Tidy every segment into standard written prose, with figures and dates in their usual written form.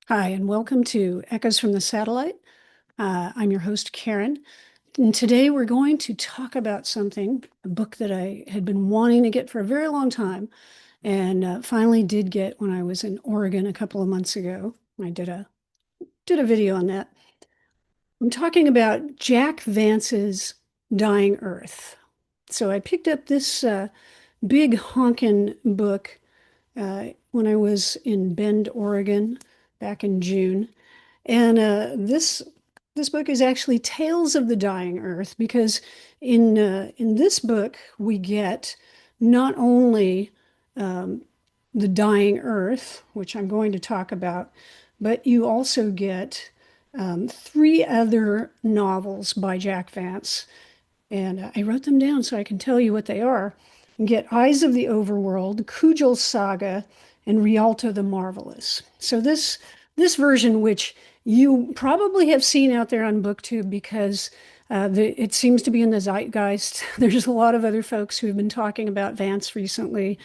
Hi, and welcome to Echoes from the Satellite. I'm your host, Karen. And today we're going to talk about something, a book that I had been wanting to get for a very long time and finally did get when I was in Oregon a couple of months ago. I did a video on that. I'm talking about Jack Vance's Dying Earth. So I picked up this big honkin' book when I was in Bend, Oregon, back in June. And this book is actually Tales of the Dying Earth, because in this book we get not only um, the dying Earth, which I'm going to talk about, but you also get three other novels by Jack Vance. And I wrote them down so I can tell you what they are. You get Eyes of the Overworld, Kujal Saga, and Rialto the Marvelous. So this version, which you probably have seen out there on BookTube because it seems to be in the zeitgeist. There's a lot of other folks who have been talking about Vance recently.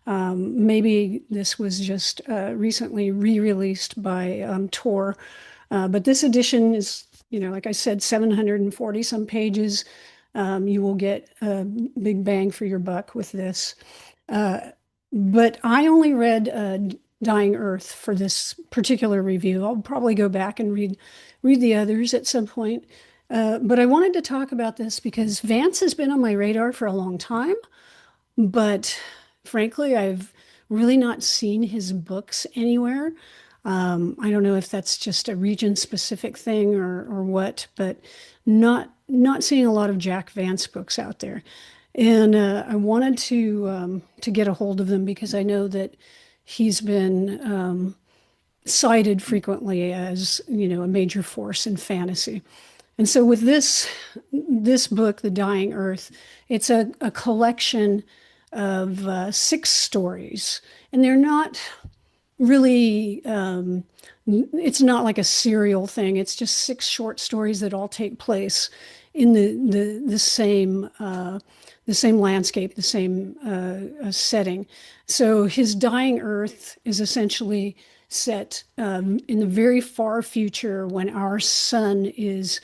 Maybe this was just recently re-released by Tor. But this edition is, like I said, 740 some pages. You will get a big bang for your buck with this. Uh, but I only read Dying Earth for this particular review. I'll probably go back and read the others at some point. But I wanted to talk about this because Vance has been on my radar for a long time, but frankly, I've really not seen his books anywhere. I don't know if that's just a region-specific thing or what, but not seeing a lot of Jack Vance books out there. And I wanted to get a hold of them because I know that he's been cited frequently as, a major force in fantasy. And so with this book, The Dying Earth, it's a collection of six stories, and they're not really, it's not like a serial thing. It's just six short stories that all take place in the same landscape, the same setting. So his Dying Earth is essentially set in the very far future when our sun is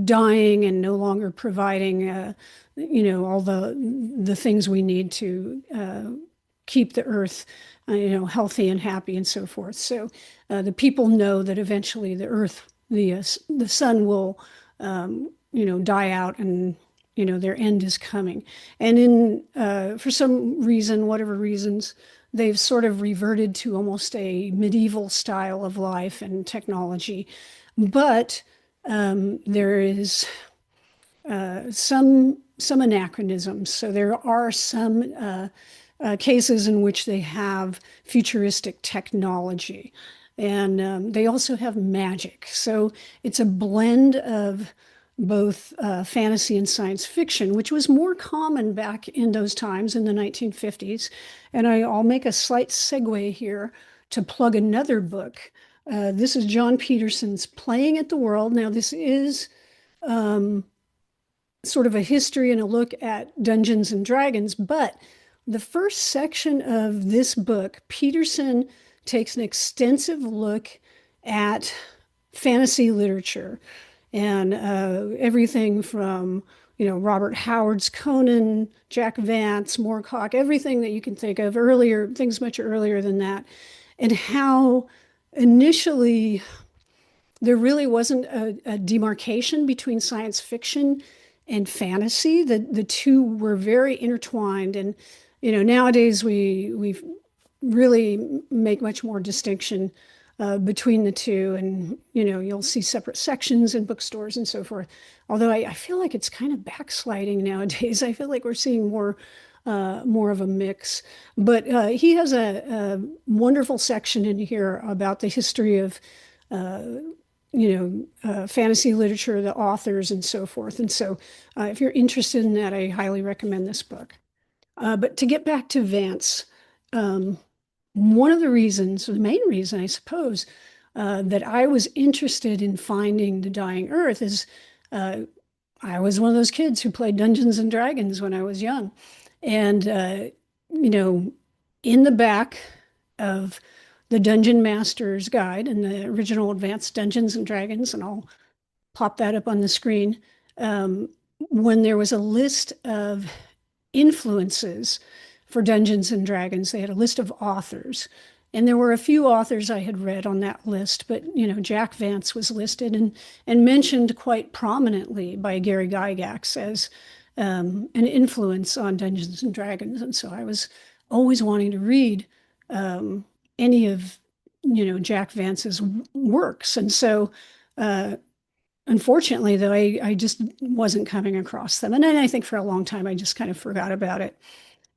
dying and no longer providing, all the things we need to keep the earth, healthy and happy and so forth. So the people know that eventually the sun will, die out and their end is coming. And for some reason, whatever reasons, they've sort of reverted to almost a medieval style of life and technology. But there is some anachronisms. So there are some cases in which they have futuristic technology, and they also have magic. So it's a blend of both fantasy and science fiction, which was more common back in those times in the 1950s. And I'll make a slight segue here to plug another book. This is John Peterson's Playing at the World. Now, this is sort of a history and a look at Dungeons and Dragons, but the first section of this book, Peterson takes an extensive look at fantasy literature and everything from, Robert Howard's Conan, Jack Vance, Moorcock, everything that you can think of earlier, things much earlier than that, and how initially there really wasn't a demarcation between science fiction and fantasy. The two were very intertwined, and nowadays we really make much more distinction between the two, and you'll see separate sections in bookstores and so forth. Although I feel like it's kind of backsliding nowadays. I feel like we're seeing more of a mix. But he has a wonderful section in here about the history of fantasy literature, the authors, and so forth. And so if you're interested in that, I highly recommend this book. But to get back to Vance, one of the reasons, or the main reason, I suppose, that I was interested in finding the Dying Earth is I was one of those kids who played Dungeons and Dragons when I was young. And, In the back of the Dungeon Master's Guide and the original Advanced Dungeons and Dragons, and I'll pop that up on the screen, um, when there was a list of influences for Dungeons and Dragons. They had a list of authors. And there were a few authors I had read on that list, but Jack Vance was listed and mentioned quite prominently by Gary Gygax as an influence on Dungeons and Dragons. And so I was always wanting to read um, any of Jack Vance's works. And so uh, unfortunately, though, I just wasn't coming across them. And then I think for a long time, I just kind of forgot about it.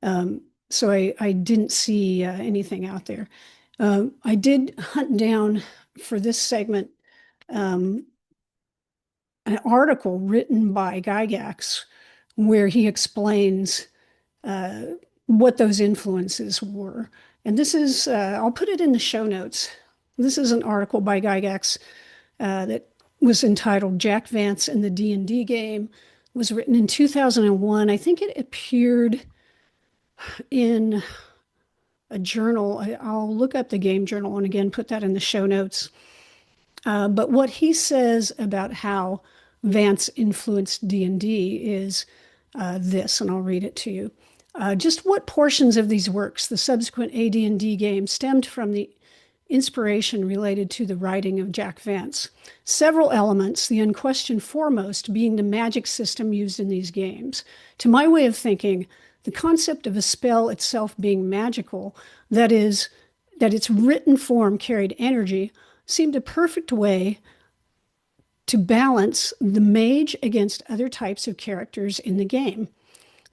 Um, so I didn't see anything out there. I did hunt down for this segment um, an article written by Gygax where he explains uh, what those influences were. And this is, I'll put it in the show notes. This is an article by Gygax that was entitled Jack Vance and the D&D Game. It was written in 2001. I think it appeared in a journal. I'll look up the game journal and again put that in the show notes. But what he says about how Vance influenced D&D is this, and I'll read it to you. Just what portions of these works, the subsequent AD&D game, stemmed from the inspiration related to the writing of Jack Vance. Several elements, the unquestioned foremost being the magic system used in these games. To my way of thinking, the concept of a spell itself being magical, that is, that its written form carried energy, seemed a perfect way to balance the mage against other types of characters in the game.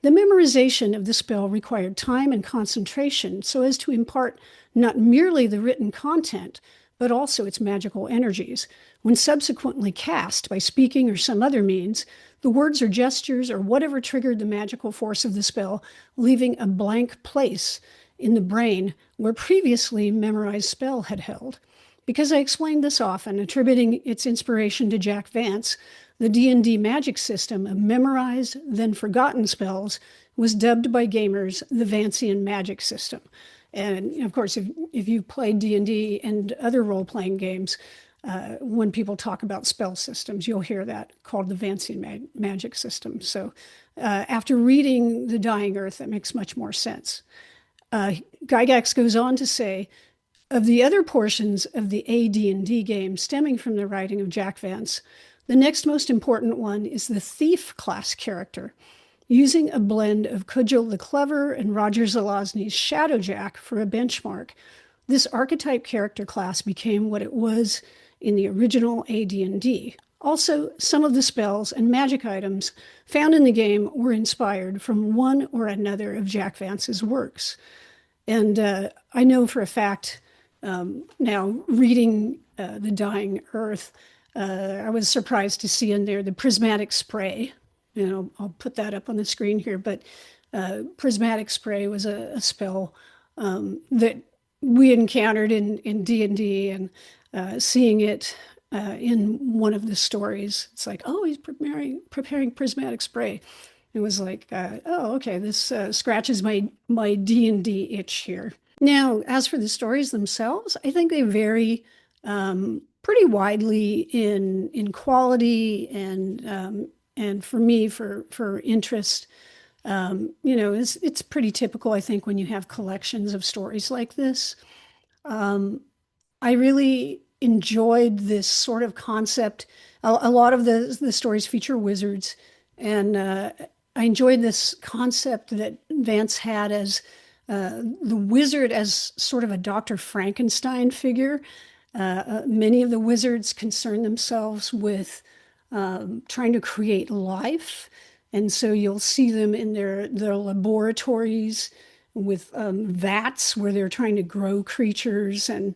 The memorization of the spell required time and concentration so as to impart not merely the written content, but also its magical energies. When subsequently cast by speaking or some other means, the words or gestures or whatever triggered the magical force of the spell, leaving a blank place in the brain where previously memorized spell had held. Because I explained this often, attributing its inspiration to Jack Vance, the D&D magic system of memorized, then forgotten spells was dubbed by gamers the Vancian magic system. And of course, if you've played D&D and other role-playing games, when people talk about spell systems, you'll hear that called the Vancian magic system. So after reading The Dying Earth, that makes much more sense. Gygax goes on to say, of the other portions of the AD&D game stemming from the writing of Jack Vance, the next most important one is the thief class character. Using a blend of Cudgel the Clever and Roger Zelazny's Shadowjack for a benchmark, this archetype character class became what it was in the original AD&D. Also, some of the spells and magic items found in the game were inspired from one or another of Jack Vance's works. And I know for a fact now reading The Dying Earth, I was surprised to see in there the prismatic spray. I'll put that up on the screen here, but prismatic spray was a spell that we encountered in D&D, and seeing it in one of the stories, it's like, oh, he's preparing prismatic spray. It was like, oh, okay, this scratches my D&D itch here. Now, as for the stories themselves, I think they vary pretty widely in quality and for me for interest. It's pretty typical, I think, when you have collections of stories like this. I really enjoyed this sort of concept. A lot of the stories feature wizards, and I enjoyed this concept that Vance had as the wizard as sort of a Dr. Frankenstein figure. Many of the wizards concern themselves with trying to create life. And so you'll see them in their laboratories with vats where they're trying to grow creatures and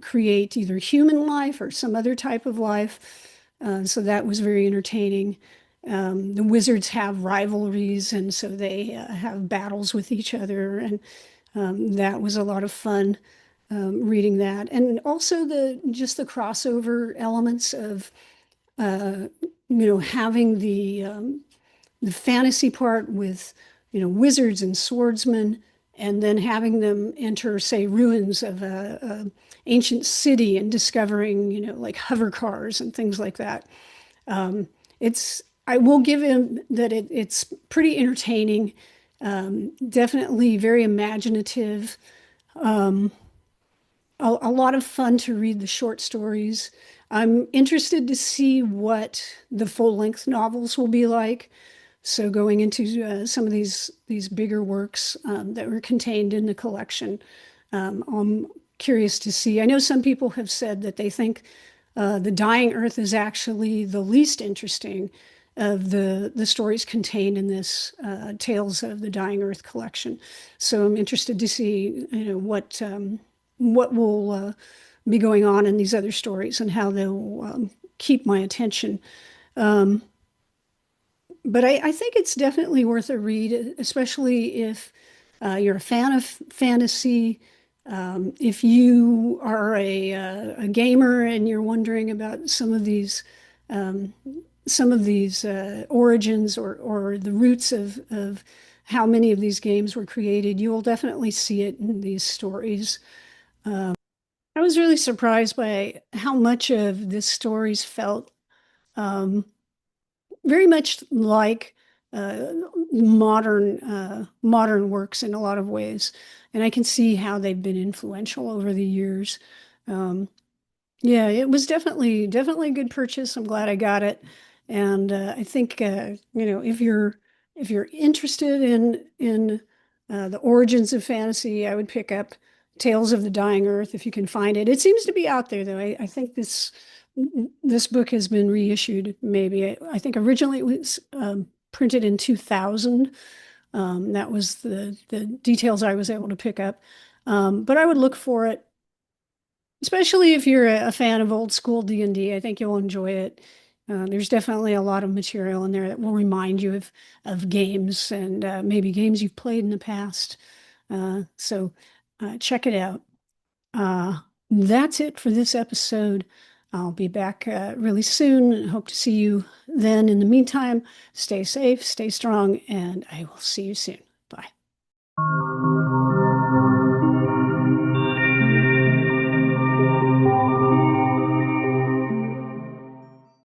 create either human life or some other type of life. So that was very entertaining. The wizards have rivalries, and so they have battles with each other, and that was a lot of fun reading that. And also just the crossover elements of having the fantasy part with wizards and swordsmen, and then having them enter, say, ruins of a ancient city and discovering, like hover cars and things like that. It's I will give him that it's pretty entertaining, definitely very imaginative, a lot of fun to read the short stories. I'm interested to see what the full-length novels will be like. So going into some of these bigger works that were contained in the collection, I'm curious to see. I know some people have said that they think The Dying Earth is actually the least interesting of the stories contained in this Tales of the Dying Earth collection. So I'm interested to see, what will be going on in these other stories and how they'll keep my attention. But I think it's definitely worth a read, especially if you're a fan of fantasy. If you are a gamer and you're wondering about um, some of these origins or the roots of how many of these games were created, you will definitely see it in these stories. I was really surprised by how much of this stories felt um, very much like uh, modern works in a lot of ways, and I can see how they've been influential over the years. Um, yeah, it was definitely a good purchase. I'm glad I got it, and I think if you're interested in the origins of fantasy, I would pick up Tales of the Dying Earth if you can find it. It seems to be out there though. I think this book has been reissued. Maybe I think originally it was printed in 2000. That was the details I was able to pick up. But I would look for it. Especially if you're a fan of old school D&D, I think you'll enjoy it. There's definitely a lot of material in there that will remind you of games and maybe games you've played in the past. So check it out. Uh, that's it for this episode. I'll be back really soon. Hope to see you then. In the meantime, stay safe, stay strong, and I will see you soon.